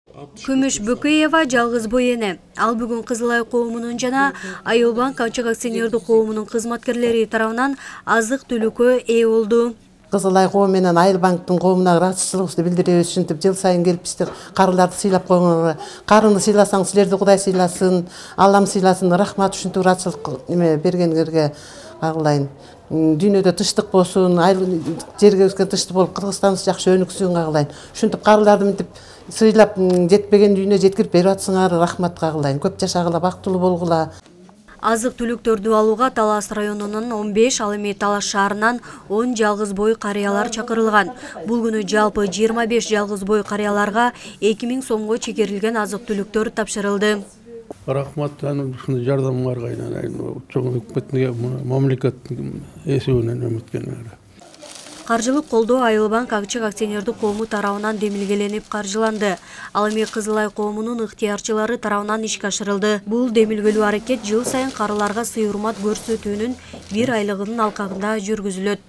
Күмүш Бөкеева жалгыз бой эне. Ал бүгүн Кызылай коомунун жана Айылбанк Ачык акционердик коомунун кызматкерлери тарабынан азык-түлүккө ээ болду. Кызылай коому менен Айылбанктын коомуна ыраазычылыгыбызды билдиребиз. Ушинтип жыл сайын келип бизди карыларды сыйлап койгоңор. Карыны сыйласаң силерди Кудай сыйласын, Аллам сыйласын. Рахмат ушинтип ыраазычылык бергениңерге кагылайын. Дүйнөдө тынчтык болсун, жерге өскөн тынчтык болуп Кыргызстаныбыз жакшы өнүксүн кагылайын. Ушинтип карыларды мынтип сыйлап жетпеген дүйнө жеткирип берип атсыңар, рахмат кагылайын. Көп жашагыла, бактылуу болгула. Азык-түлүктөрдү алууга Талас районунун 15, ал эми Талас шаарынан 10 жалгыз бой карыялар чакырылган. Бул күнү жалпы 25 жалгыз бой карыяларга 2000 сомго чегерилген азык-түлүктөр тапшырылды. Рахмат ушундай жардамыңарга айнан чоң өкмөтүнө, мамлекеттин эсебинен өмүткениңер. Каржылык колдоо Айылбанк Ачык акционердик коому тарабынан демилгеленип каржыланды. Ал эми Кызылай коомунун ыктыярчылары тарабынан ишке ашырылды. Бул демилгелүү аракет жыл сайын карыларга сый урмат көрсөтүүнүн 1 айлыгынын алкагында жүргүзүлөт.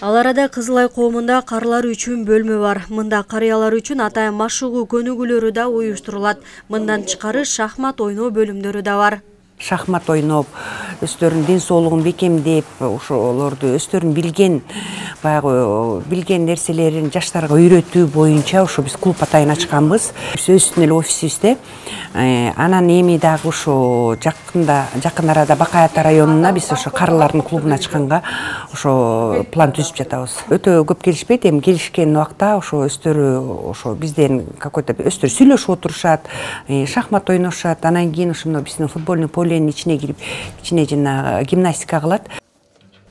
Ал арада Кызылай коомунда карылар үчүн бөлмө бар. Мында карыялар үчүн атайын машыгуу көнүгүүлөрү да уюштурулат. Мындан тышкары шахмат ойноо бөлүмдөрү да бар. Шахмат ойноп, өздөрүнүн ден соолугун бекемдеп, ошолорду өздөрүнүн билген нерселерин жаштарга үйрөтүү боюнча ошо биз клуб атайын ачканбыз. Биз өздүн эле офисибизде. Анан эми дагы ошо жакын арада Бакай Ата районуна биз ошо карылардын клубун ачканга ошо план түзүп жатабыз. Өтө көп келишпейт, эми келишкен убакта ошо өздөрү ошо бизден какой-то өздөрү сүйлөшүп отурушат, шахмат ойношат, анан кийин ошондо биздин футбольный поленин ичине кирип, кичине жана гимнастика кылат.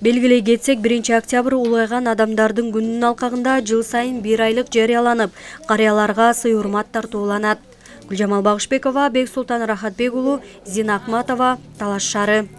Белгилей кетсек, 1 октябрь улайган адамдардын күнүнүн алкагында жыл сайын 1 айлык жарыяланып, карыяларга сый урмат тартууланат. Гүлжамал Багышбекова, Бексултан Рахатбек уулу, Зина Акматова, Талаш шаары.